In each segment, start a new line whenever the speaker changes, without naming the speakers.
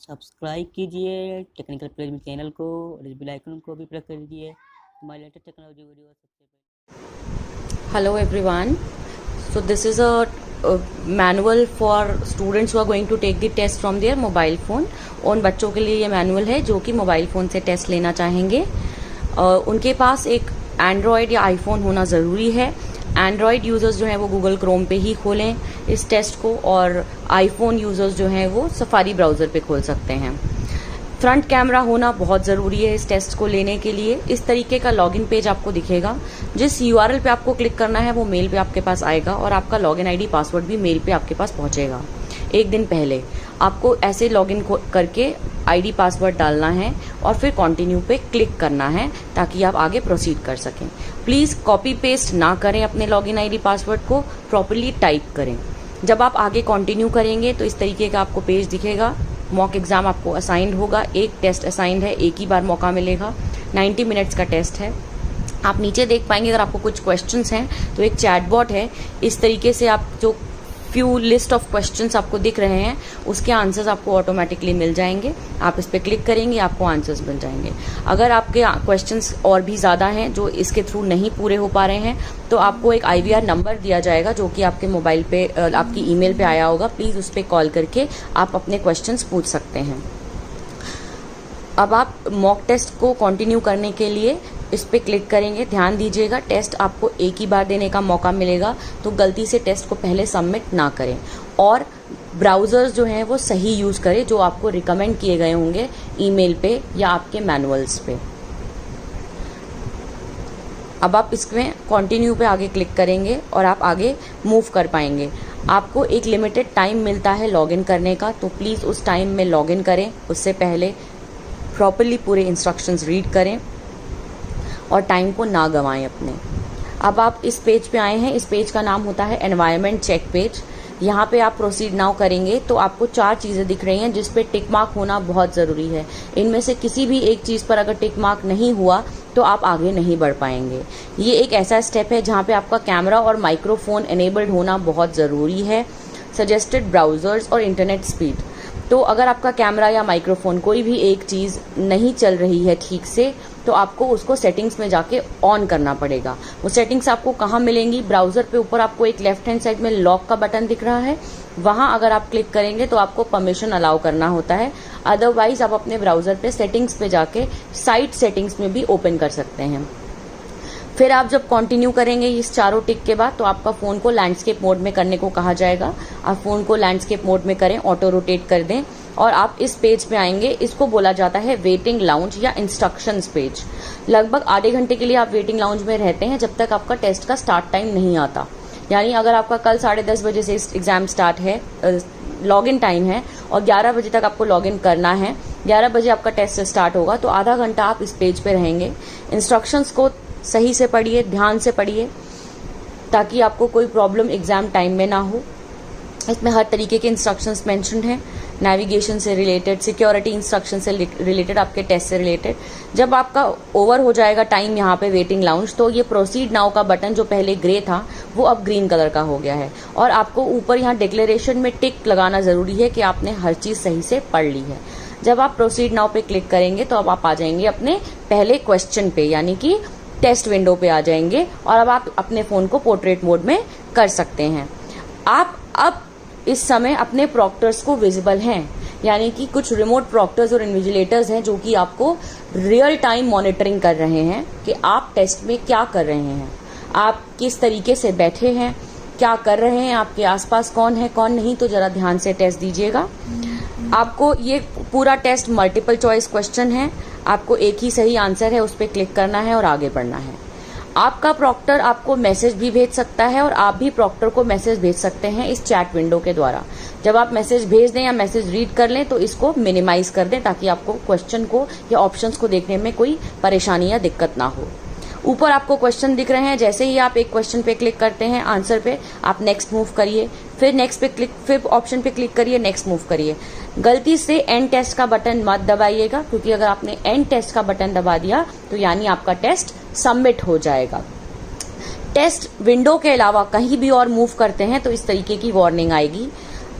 Subscribe कीजिए technical pledge channel को और इस बेल आइकन को भी प्रेस कर दीजिए हमारे लेटेस्ट टेक्नोलॉजी वीडियो सबसे पहले।
Hello everyone. So this is a manual for students who are going to take the test from their mobile phone. उन बच्चों के लिए ये मैनुअल है जो कि मोबाइल फ़ोन से टेस्ट लेना चाहेंगे। उनके पास एक एंड्रॉयड या आईफोन होना ज़रूरी है। एंड्रॉयड यूज़र्स जो हैं वो गूगल क्रोम पे ही खोलें इस टेस्ट को, और आईफोन यूज़र्स जो हैं वो सफारी ब्राउज़र पे खोल सकते हैं। फ्रंट कैमरा होना बहुत ज़रूरी है इस टेस्ट को लेने के लिए। इस तरीके का लॉगिन पेज आपको दिखेगा। जिस यूआरएल पे आपको क्लिक करना है वो मेल पे आपके पास आएगा और आपका लॉगिन आईडी पासवर्ड भी मेल पे आपके पास पहुंचेगा। एक दिन पहले आपको ऐसे लॉगिन करके आईडी पासवर्ड डालना है और फिर कंटिन्यू पे क्लिक करना है ताकि आप आगे प्रोसीड कर सकें। प्लीज़ कॉपी पेस्ट ना करें, अपने लॉगिन आईडी पासवर्ड को प्रॉपरली टाइप करें। जब आप आगे कंटिन्यू करेंगे तो इस तरीके का आपको पेज दिखेगा। मॉक एग्जाम आपको असाइंड होगा, एक टेस्ट असाइंड है, एक ही बार मौका मिलेगा। 90 मिनट्स का टेस्ट है। आप नीचे देख पाएंगे अगर आपको कुछ क्वेश्चंस हैं तो एक चैटबॉट है। इस तरीके से आप जो फ्यू लिस्ट ऑफ क्वेश्चंस आपको दिख रहे हैं उसके आंसर्स आपको ऑटोमेटिकली मिल जाएंगे। आप इस पर क्लिक करेंगे, आपको आंसर्स मिल जाएंगे। अगर आपके क्वेश्चंस और भी ज़्यादा हैं जो इसके थ्रू नहीं पूरे हो पा रहे हैं तो आपको एक IVR नंबर दिया जाएगा जो कि आपके मोबाइल पे आपकी ईमेल पे आया होगा। प्लीज़ उस पर कॉल करके आप अपने क्वेश्चंस पूछ सकते हैं। अब आप मॉक टेस्ट को कंटिन्यू करने के लिए इस पे क्लिक करेंगे। ध्यान दीजिएगा, टेस्ट आपको एक ही बार देने का मौका मिलेगा, तो गलती से टेस्ट को पहले सबमिट ना करें और ब्राउज़र्स जो हैं वो सही यूज़ करें जो आपको रिकमेंड किए गए होंगे ईमेल पे या आपके मैनुअल्स पे। अब आप इसमें कंटिन्यू पे आगे क्लिक करेंगे और आप आगे मूव कर पाएंगे। आपको एक लिमिटेड टाइम मिलता है लॉगिन करने का, तो प्लीज़ उस टाइम में लॉगिन करें। उससे पहले प्रॉपरली पूरे इंस्ट्रक्शंस रीड करें और टाइम को ना गंवाएं अपने। अब आप इस पेज पे आए हैं। इस पेज का नाम होता है एनवायरनमेंट चेक पेज। यहाँ पे आप प्रोसीड नाउ करेंगे तो आपको 4 चीज़ें दिख रही हैं जिस पे टिक मार्क होना बहुत ज़रूरी है। इनमें से किसी भी एक चीज़ पर अगर टिक मार्क नहीं हुआ तो आप आगे नहीं बढ़ पाएंगे। ये एक ऐसा स्टेप है जहाँ पे आपका कैमरा और माइक्रोफोन एनेबल्ड होना बहुत ज़रूरी है। सजेस्टेड ब्राउज़र्स और इंटरनेट स्पीड, तो अगर आपका कैमरा या माइक्रोफोन कोई भी एक चीज़ नहीं चल रही है ठीक से तो आपको उसको सेटिंग्स में जाके ऑन करना पड़ेगा। वो सेटिंग्स आपको कहाँ मिलेंगी? ब्राउज़र पे ऊपर आपको एक लेफ्ट हैंड साइड में लॉक का बटन दिख रहा है, वहाँ अगर आप क्लिक करेंगे तो आपको परमिशन अलाउ करना होता है। अदरवाइज आप अपने ब्राउज़र पे सेटिंग्स पे जाके साइट सेटिंग्स में भी ओपन कर सकते हैं। फिर आप जब कंटिन्यू करेंगे इस चारों टिक के बाद तो आपका फ़ोन को लैंडस्केप मोड में करने को कहा जाएगा। आप फ़ोन को लैंडस्केप मोड में करें, ऑटो रोटेट कर दें और आप इस पेज पे आएंगे। इसको बोला जाता है वेटिंग लाउंज या इंस्ट्रक्शंस पेज। लगभग आधे घंटे के लिए आप वेटिंग लाउंज में रहते हैं जब तक आपका टेस्ट का स्टार्ट टाइम नहीं आता। यानी अगर आपका कल 10:30 बजे से एग्जाम स्टार्ट है, लॉगिन टाइम है और 11 बजे तक आपको लॉगिन करना है, 11 बजे आपका टेस्ट स्टार्ट होगा, तो आधा घंटा आप इस पेज पे रहेंगे। इंस्ट्रक्शंस को सही से पढ़िए, ध्यान से पढ़िए ताकि आपको कोई प्रॉब्लम एग्जाम टाइम में ना हो। इसमें हर तरीके के इंस्ट्रक्शंस मेंशन्ड हैं, नेविगेशन से रिलेटेड, सिक्योरिटी इंस्ट्रक्शन से रिलेटेड, आपके टेस्ट से रिलेटेड। जब आपका ओवर हो जाएगा टाइम यहाँ पे वेटिंग लाउंज, तो ये प्रोसीड नाउ का बटन जो पहले ग्रे था वो अब ग्रीन कलर का हो गया है और आपको ऊपर यहाँ डिक्लेरेशन में टिक लगाना जरूरी है कि आपने हर चीज़ सही से पढ़ ली है। जब आप प्रोसीड नाउ पे क्लिक करेंगे तो अब आप आ जाएंगे अपने पहले क्वेश्चन पे, यानी कि टेस्ट विंडो पे आ जाएंगे और अब आप अपने फ़ोन को पोर्ट्रेट मोड में कर सकते हैं। आप अब इस समय अपने प्रॉक्टर्स को विजिबल हैं, यानी कि कुछ रिमोट प्रॉक्टर्स और इन्विजिलेटर्स हैं जो कि आपको रियल टाइम मॉनिटरिंग कर रहे हैं कि आप टेस्ट में क्या कर रहे हैं, आप किस तरीके से बैठे हैं, क्या कर रहे हैं, आपके आसपास कौन है कौन नहीं। तो ज़रा ध्यान से टेस्ट दीजिएगा। आपको ये पूरा टेस्ट मल्टीपल चॉइस क्वेश्चन है, आपको एक ही सही आंसर है, उस पर क्लिक करना है और आगे बढ़ना है। आपका प्रॉक्टर आपको मैसेज भी भेज सकता है और आप भी प्रॉक्टर को मैसेज भेज सकते हैं इस चैट विंडो के द्वारा। जब आप मैसेज भेज दें या मैसेज रीड कर लें तो इसको मिनिमाइज कर दें ताकि आपको क्वेश्चन को या ऑप्शंस को देखने में कोई परेशानी या दिक्कत ना हो। ऊपर आपको क्वेश्चन दिख रहे हैं, जैसे ही आप एक क्वेश्चन पे क्लिक करते हैं आंसर पे, आप नेक्स्ट मूव करिए, फिर नेक्स्ट पे क्लिक, फिर ऑप्शन पे क्लिक करिए, नेक्स्ट मूव करिए। गलती से एंड टेस्ट का बटन मत दबाइएगा, क्योंकि अगर आपने एंड टेस्ट का बटन दबा दिया तो यानी आपका टेस्ट सबमिट हो जाएगा। टेस्ट विंडो के अलावा कहीं भी और मूव करते हैं तो इस तरीके की वार्निंग आएगी।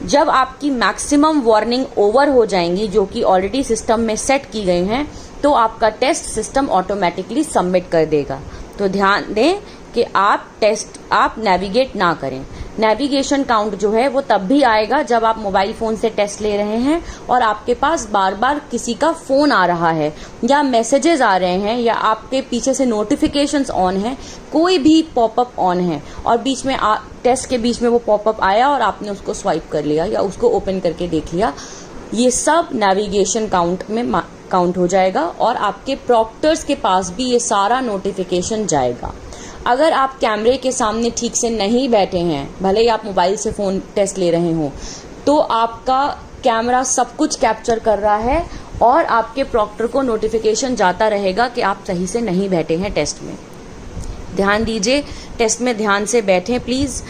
जब आपकी मैक्सिमम वार्निंग ओवर हो जाएंगी, जो कि ऑलरेडी सिस्टम में सेट की गई हैं, तो आपका टेस्ट सिस्टम ऑटोमेटिकली सबमिट कर देगा। तो ध्यान दें कि आप नेविगेट ना करें। नेविगेशन काउंट जो है वो तब भी आएगा जब आप मोबाइल फोन से टेस्ट ले रहे हैं और आपके पास बार बार किसी का फोन आ रहा है या मैसेजेस आ रहे हैं या आपके पीछे से नोटिफिकेशंस ऑन है, कोई भी पॉपअप ऑन है और बीच में टेस्ट के बीच में वो पॉपअप आया और आपने उसको स्वाइप कर लिया या उसको ओपन करके देख लिया, ये सब नेविगेशन काउंट में काउंट हो जाएगा और आपके प्रॉक्टर्स के पास भी ये सारा नोटिफिकेशन जाएगा। अगर आप कैमरे के सामने ठीक से नहीं बैठे हैं, भले ही आप मोबाइल से फोन टेस्ट ले रहे हो, तो आपका कैमरा सब कुछ कैप्चर कर रहा है और आपके प्रॉक्टर को नोटिफिकेशन जाता रहेगा कि आप सही से नहीं बैठे हैं टेस्ट में। ध्यान दीजिए, टेस्ट में ध्यान से बैठें प्लीज,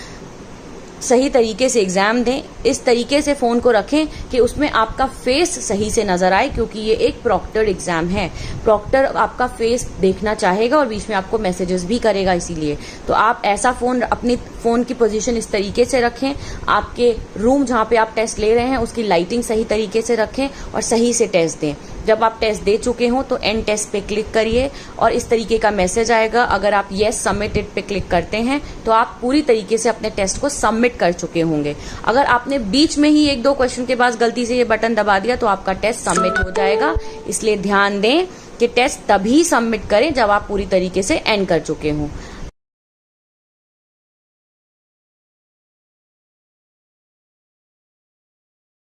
सही तरीके से एग्जाम दें। इस तरीके से फोन को रखें कि उसमें आपका फेस सही से नजर आए, क्योंकि ये एक प्रॉक्टर एग्जाम है। प्रॉक्टर आपका फेस देखना चाहेगा और बीच में आपको मैसेजेस भी करेगा, इसीलिए तो आप ऐसा फोन, अपनी फोन की पोजीशन इस तरीके से रखें, आपके रूम जहां पे आप टेस्ट ले रहे हैं उसकी लाइटिंग सही तरीके से रखें और सही से टेस्ट दें। जब आप टेस्ट दे चुके हो तो एंड टेस्ट पे क्लिक करिए और इस तरीके का मैसेज आएगा। अगर आप येस सबमिटेड पे क्लिक करते हैं तो आप पूरी तरीके से अपने टेस्ट को सबमिट कर चुके होंगे। अगर आपने बीच में ही 1-2 क्वेश्चन के बाद गलती से ये बटन दबा दिया तो आपका टेस्ट सबमिट हो जाएगा। इसलिए ध्यान दें कि टेस्ट तभी सबमिट करें जब आप पूरी तरीके से एंड कर चुके हों।